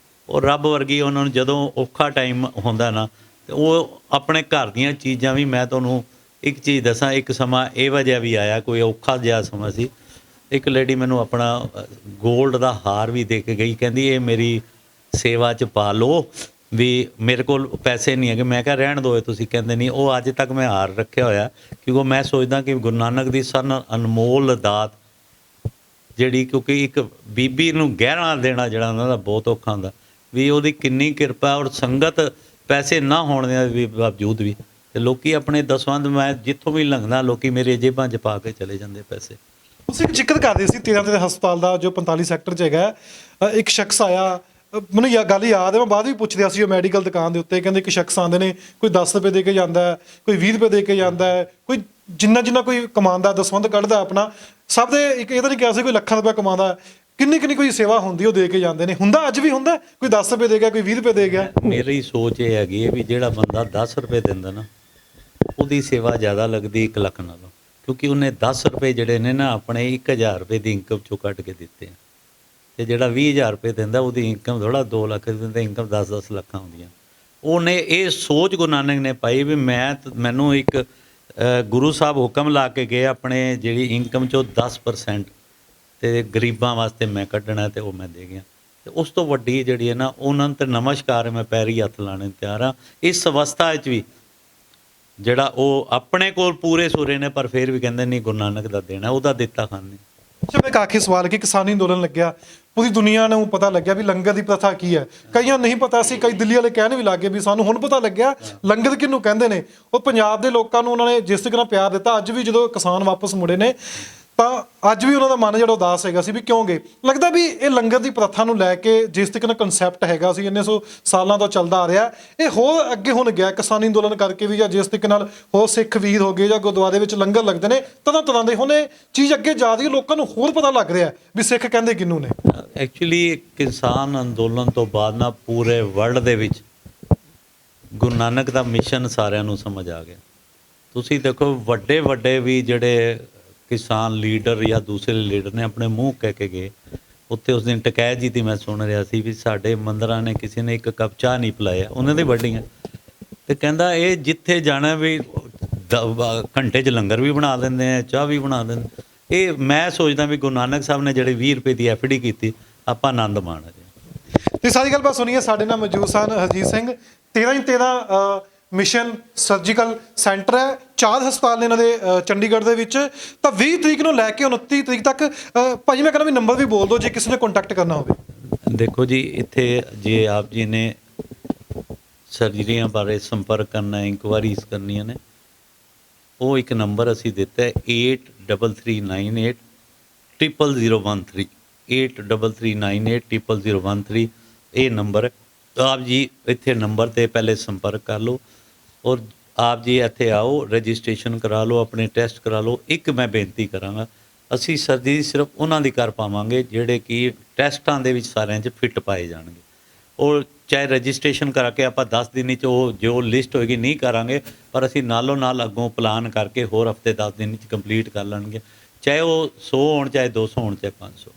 ਉਹ ਰੱਬ ਵਰਗੀ। ਉਹਨਾਂ ਨੂੰ ਜਦੋਂ ਔਖਾ ਟਾਈਮ ਹੁੰਦਾ ਨਾ, ਤੇ ਉਹ ਆਪਣੇ ਘਰ ਦੀਆਂ ਚੀਜ਼ਾਂ ਵੀ, ਮੈਂ ਤੁਹਾਨੂੰ ਇੱਕ ਚੀਜ਼ ਦੱਸਾਂ, ਇੱਕ ਸਮਾਂ ਇਹੋ ਜਿਹਾ ਵੀ ਆਇਆ, ਕੋਈ ਔਖਾ ਜਿਹਾ ਸਮਾਂ ਸੀ, ਇੱਕ ਲੇਡੀ ਮੈਨੂੰ ਆਪਣਾ ਗੋਲਡ ਦਾ ਹਾਰ ਵੀ ਦੇ ਕੇ ਗਈ, ਕਹਿੰਦੀ ਇਹ ਮੇਰੀ ਸੇਵਾ 'ਚ ਪਾ ਲਓ, ਵੀ ਮੇਰੇ ਕੋਲ ਪੈਸੇ ਨਹੀਂ ਹੈਗੇ। ਮੈਂ ਕਿਹਾ ਰਹਿਣ ਦਿਓ ਤੁਸੀਂ, ਕਹਿੰਦੇ ਨਹੀਂ। ਉਹ ਅੱਜ ਤੱਕ ਮੈਂ ਹਾਰ ਰੱਖਿਆ ਹੋਇਆ, ਕਿਉਂਕਿ ਮੈਂ ਸੋਚਦਾ ਕਿ ਗੁਰੂ ਨਾਨਕ ਦੀ ਅਨਮੋਲ ਦਾਤ ਜਿਹੜੀ, ਕਿਉਂਕਿ ਇੱਕ ਬੀਬੀ ਨੂੰ ਗਹਿਣਾ ਦੇਣਾ ਜਿਹੜਾ ਉਹਨਾਂ ਦਾ ਬਹੁਤ ਔਖਾ ਹੁੰਦਾ, ਵੀ ਉਹਦੀ ਕਿੰਨੀ ਕਿਰਪਾ, ਔਰ ਸੰਗਤ ਪੈਸੇ ਨਾ ਹੋਣ ਦੇ ਵੀ ਬਾਵਜੂਦ ਵੀ, ਤੇ ਲੋਕੀ ਆਪਣੇ ਦਸਵੰਧ, ਮੈਂ ਜਿੱਥੋਂ ਵੀ ਲੰਘਦਾ ਲੋਕੀ ਮੇਰੇ ਜੇਬਾਂ 'ਚ ਪਾ ਕੇ ਚਲੇ ਜਾਂਦੇ ਪੈਸੇ। ਤੁਸੀਂ ਇੱਕ ਜ਼ਿਕਰ ਕਰਦੇ ਸੀ 13 ਦੇ ਹਸਪਤਾਲ ਦਾ ਜੋ 45 ਸੈਕਟਰ 'ਚ ਹੈਗਾ, ਇੱਕ ਸ਼ਖਸ ਆਇਆ, ਮੈਨੂੰ ਗੱਲ ਯਾਦ ਹੈ, ਮੈਂ ਬਾਅਦ ਵੀ ਪੁੱਛਦਿਆ ਸੀ ਉਹ ਮੈਡੀਕਲ ਦੁਕਾਨ ਦੇ ਉੱਤੇ, ਕਹਿੰਦੇ ਇੱਕ ਸ਼ਖਸ ਆਉਂਦੇ ਨੇ, ਕੋਈ 10 ਰੁਪਏ ਦੇ ਕੇ ਜਾਂਦਾ ਹੈ, ਕੋਈ 20 ਰੁਪਏ ਦੇ ਕੇ ਜਾਂਦਾ ਹੈ, ਕੋਈ ਜਿੰਨਾ ਕੋਈ ਕਮਾਉਂਦਾ ਦਸਵੰਧ ਕੱਢਦਾ ਆਪਣਾ, ਸਭ ਦੇ ਇੱਕ ਇਹ ਤਾਂ ਨਹੀਂ ਕਿਹਾ ਸੀ ਕੋਈ ਲੱਖਾਂ ਰੁਪਏ ਕਮਾਉਂਦਾ, ਕਿੰਨੀ ਕੋਈ ਸੇਵਾ ਹੁੰਦੀ ਉਹ ਦੇ ਕੇ ਜਾਂਦੇ ਨੇ। ਹੁੰਦਾ ਅੱਜ ਵੀ ਹੁੰਦਾ, ਕੋਈ 10 ਰੁਪਏ ਦੇ ਗਿਆ, ਕੋਈ 20 ਰੁਪਏ ਦੇ ਗਿਆ। ਮੇਰੀ ਸੋਚ ਇਹ ਹੈਗੀ ਹੈ ਵੀ ਜਿਹੜਾ ਬੰਦਾ 10 ਰੁਪਏ ਦਿੰਦਾ ਨਾ, ਉਹਦੀ ਸੇਵਾ ਜ਼ਿਆਦਾ ਲੱਗਦੀ 1 ਲੱਖ ਨਾਲੋਂ, ਕਿਉਂਕਿ ਉਹਨੇ 10 ਰੁਪਏ ਜਿਹੜੇ ਨੇ ਨਾ ਆਪਣੇ 1000 ਰੁਪਏ ਦੀ ਇਨਕਮ ਚੋਂ ਕੱਢ ਕੇ ਦਿੱਤੇ ਆ, ਤੇ ਜਿਹੜਾ 20000 ਰੁਪਏ ਦਿੰਦਾ ਉਹਦੀ ਇਨਕਮ ਥੋੜਾ 2 ਲੱਖ ਦੀ ਦਿੰਦਾ, ਇਨਕਮ 10-10 ਲੱਖਾਂ ਹੁੰਦੀਆਂ। ਉਹਨੇ ਇਹ ਸੋਚ ਗੁਰੂ ਨਾਨਕ ਨੇ ਪਾਈ ਵੀ ਮੈਨੂੰ ਇੱਕ ਗੁਰੂ ਸਾਹਿਬ ਹੁਕਮ ਲਾ ਕੇ ਗਏ ਆਪਣੇ ਜਿਹੜੀ ਇਨਕਮ ਚੋਂ 10% ਤੇ ਗਰੀਬਾਂ ਵਾਸਤੇ ਮੈਂ ਕੱਢਣਾ, ਤੇ ਉਹ ਮੈਂ ਦੇ ਗਿਆ। ਤੇ ਉਸ ਤੋਂ ਵੱਡੀ ਜਿਹੜੀ ਹੈ ਨਾ, ਉਹਨਾਂ ਨੂੰ ਤੇ ਨਮਸਕਾਰ, ਮੈਂ ਪੈਰੀ ਹੱਥ ਲਾਣੇ ਨੂੰ ਤਿਆਰ ਹਾਂ। ਇਸ ਅਵਸਥਾ 'ਚ ਵੀ ਜਿਹੜਾ ਉਹ ਆਪਣੇ ਕੋਲ ਪੂਰੇ ਸੁਰੇ ਨੇ, ਪਰ ਫਿਰ ਵੀ ਕਹਿੰਦੇ ਨਹੀਂ ਗੁਰੂ ਨਾਨਕ ਦਾ ਦੇਣਾ, ਉਹਦਾ ਦਿੱਤਾ ਖਾਂਦੇ। ਅੱਛਾ, ਇੱਕ ਆਖਰੀ ਸਵਾਲ ਕਿ ਕਿਸਾਨੀ ਅੰਦੋਲਨ ਲੱਗਿਆ, ਪੂਰੀ ਦੁਨੀਆ ਨੂੰ ਪਤਾ ਲੱਗਿਆ ਵੀ ਲੰਗਰ ਦੀ ਪ੍ਰਥਾ ਕੀ ਹੈ, ਕਈਆਂ ਨਹੀਂ ਪਤਾ ਸੀ, ਕਈ ਦਿੱਲੀ ਵਾਲੇ ਕਹਿਣ ਵੀ ਲੱਗੇ ਵੀ ਸਾਨੂੰ ਹੁਣ ਪਤਾ ਲੱਗਿਆ ਲੰਗਰ ਕਿਹਨੂੰ ਕਹਿੰਦੇ ਨੇ। ਉਹ ਪੰਜਾਬ ਦੇ ਲੋਕਾਂ ਨੂੰ ਉਹਨਾਂ ਨੇ ਜਿਸ ਤਰੀਕੇ ਨਾਲ ਪਿਆਰ ਦਿੱਤਾ, ਅੱਜ ਵੀ ਜਦੋਂ ਕਿਸਾਨ ਵਾਪਸ ਮੁੜੇ ਨੇ ਤਾਂ ਅੱਜ ਵੀ ਉਹਨਾਂ ਦਾ ਮਨ ਜਿਹੜਾ ਉਦਾਸ ਹੈਗਾ ਸੀ ਵੀ ਕਿਉਂ ਗਏ। ਲੱਗਦਾ ਵੀ ਇਹ ਲੰਗਰ ਦੀ ਪ੍ਰਥਾ ਨੂੰ ਲੈ ਕੇ ਜਿਸ ਤਰੀਕੇ ਨਾਲ ਕਨਸੈਪਟ ਹੈਗਾ ਸੀ, ਇੰਨੇ 100 ਸਾਲਾਂ ਤੋਂ ਚੱਲਦਾ ਆ ਰਿਹਾ, ਇਹ ਹੋਰ ਅੱਗੇ ਹੁਣ ਗਿਆ ਕਿਸਾਨੀ ਅੰਦੋਲਨ ਕਰਕੇ ਵੀ, ਜਾਂ ਜਿਸ ਤਰੀਕੇ ਨਾਲ ਹੋਰ ਸਿੱਖ ਵੀਰ ਹੋ ਗਏ ਜਾਂ ਗੁਰਦੁਆਰੇ ਵਿੱਚ ਲੰਗਰ ਲੱਗਦੇ ਨੇ ਤਰ੍ਹਾਂ ਦੇ, ਹੁਣ ਇਹ ਚੀਜ਼ ਅੱਗੇ ਜਾ ਰਹੀ ਹੈ, ਲੋਕਾਂ ਨੂੰ ਹੋਰ ਪਤਾ ਲੱਗ ਰਿਹਾ ਵੀ ਸਿੱਖ ਕਹਿੰਦੇ ਕਿਹਨੂੰ ਨੇ। ਐਕਚੁਅਲੀ ਕਿਸਾਨ ਅੰਦੋਲਨ ਤੋਂ ਬਾਅਦ ਨਾ ਪੂਰੇ ਵਰਲਡ ਦੇ ਵਿੱਚ ਗੁਰੂ ਨਾਨਕ ਦਾ ਮਿਸ਼ਨ ਸਾਰਿਆਂ ਨੂੰ ਸਮਝ ਆ ਗਿਆ। ਤੁਸੀਂ ਦੇਖੋ ਵੱਡੇ ਵੀ ਜਿਹੜੇ ਕਿਸਾਨ ਲੀਡਰ ਜਾਂ ਦੂਸਰੇ ਲੀਡਰ ਨੇ ਆਪਣੇ ਮੂੰਹ ਕਹਿ ਕੇ ਗਏ। ਉੱਥੇ ਉਸ ਦਿਨ ਟਕੈਤ ਜੀ ਦੀ ਮੈਂ ਸੁਣ ਰਿਹਾ ਸੀ ਵੀ ਸਾਡੇ ਮੰਦਰਾਂ ਨੇ ਕਿਸੇ ਨੇ 1 ਕੱਪ ਚਾਹ ਨਹੀਂ ਪਿਲਾਇਆ, ਉਹਨਾਂ ਦੇ ਵੱਡੀਆਂ, ਤੇ ਕਹਿੰਦਾ ਇਹ ਜਿੱਥੇ ਜਾਣਾ ਵੀ ਘੰਟੇ 'ਚ ਲੰਗਰ ਵੀ ਬਣਾ ਦਿੰਦੇ ਆ, ਚਾਹ ਵੀ ਬਣਾ ਦਿੰਦੇ। ਇਹ ਮੈਂ ਸੋਚਦਾ ਵੀ ਗੁਰੂ ਨਾਨਕ ਸਾਹਿਬ ਨੇ ਜਿਹੜੇ 20 ਰੁਪਏ ਦੀ ਐਫਡੀ ਕੀਤੀ, ਆਪਾਂ ਆਨੰਦ ਮਾਣ ਰਹੇ। ਤੇ ਸਾਰੀ ਗੱਲਬਾਤ ਸੁਣੀਏ, ਸਾਡੇ ਨਾਲ ਮੌਜੂਦ ਸਨ Harjit Singh. 13 mission surgical centre ਹੈ, 4 ਹਸਪਤਾਲ ਨੇ ਇਹਨਾਂ ਦੇ ਚੰਡੀਗੜ੍ਹ ਦੇ ਵਿੱਚ। ਤਾਂ 20 ਤਰੀਕ ਨੂੰ ਲੈ ਕੇ 29 ਤਰੀਕ ਤੱਕ ਭਾਜੀ ਮੈਂ ਕਹਿੰਦਾ ਵੀ ਨੰਬਰ ਵੀ ਬੋਲ ਦਿਓ ਜੇ ਕਿਸੇ ਨੇ ਕੰਟੈਕਟ ਕਰਨਾ ਹੋਵੇ। ਦੇਖੋ ਜੀ, ਇੱਥੇ ਜੇ ਆਪ ਜੀ ਨੇ ਸਰਜਰੀਆਂ ਬਾਰੇ ਸੰਪਰਕ ਕਰਨਾ, ਇਨਕੁਆਇਰੀਜ਼ ਕਰਨੀਆਂ ਨੇ, ਉਹ ਇੱਕ ਨੰਬਰ ਅਸੀਂ ਦਿੱਤਾ ਹੈ 8339800013 8339800013। ਇਹ ਨੰਬਰ ਆਪ ਜੀ ਇੱਥੇ ਨੰਬਰ 'ਤੇ ਪਹਿਲੇ ਸੰਪਰਕ ਕਰ ਲਓ, ਔਰ ਆਪ ਜੀ ਇੱਥੇ ਆਓ, ਰਜਿਸਟ੍ਰੇਸ਼ਨ ਕਰਾ ਲਓ, ਆਪਣੇ ਟੈਸਟ ਕਰਾ ਲਓ। ਇੱਕ ਮੈਂ ਬੇਨਤੀ ਕਰਾਂਗਾ, ਅਸੀਂ ਸਰਜਰੀ ਸਿਰਫ ਉਹਨਾਂ ਦੀ ਕਰ ਪਾਵਾਂਗੇ ਜਿਹੜੇ ਕਿ ਟੈਸਟਾਂ ਦੇ ਵਿੱਚ ਸਾਰਿਆਂ 'ਚ ਫਿੱਟ ਪਾਏ ਜਾਣਗੇ। ਔਰ ਚਾਹੇ ਰਜਿਸਟ੍ਰੇਸ਼ਨ ਕਰਾ ਕੇ ਆਪਾਂ 10 ਦਿਨ 'ਚ ਉਹ ਜੋ ਲਿਸਟ ਹੋਏਗੀ ਨਹੀਂ ਕਰਾਂਗੇ, ਪਰ ਅਸੀਂ ਨਾਲੋਂ ਨਾਲ ਅੱਗੋਂ ਪਲਾਨ ਕਰਕੇ ਹੋਰ ਹਫਤੇ 10 ਦਿਨ 'ਚ ਕੰਪਲੀਟ ਕਰ ਲੈਣਗੇ, ਚਾਹੇ ਉਹ 100 ਹੋਣ, ਚਾਹੇ 200 ਹੋਣ, ਚਾਹੇ 500।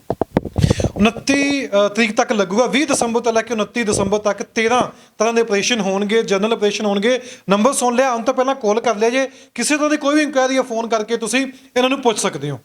29 ਤਰੀਕ ਤੱਕ ਲੱਗੂਗਾ, 20 ਦਸੰਬਰ ਤੋਂ ਲੈ ਕੇ 29 ਦਸੰਬਰ ਤੱਕ 13 ਤਰ੍ਹਾਂ ਦੇ ਆਪਰੇਸ਼ਨ ਹੋਣਗੇ, ਜਨਰਲ ਆਪਰੇਸ਼ਨ ਹੋਣਗੇ। ਨੰਬਰ ਸੁਣ ਲਿਆ, ਹੁਣ ਤੋਂ ਪਹਿਲਾਂ ਕਾਲ ਕਰ ਲਿਆ ਜੇ, ਕਿਸੇ ਤਰ੍ਹਾਂ ਦੀ ਕੋਈ ਵੀ ਇਨਕੁਆਇਰੀ ਜਾਂ ਫੋਨ ਕਰਕੇ ਤੁਸੀਂ ਇਹਨਾਂ ਨੂੰ ਪੁੱਛ ਸਕਦੇ ਹੋ।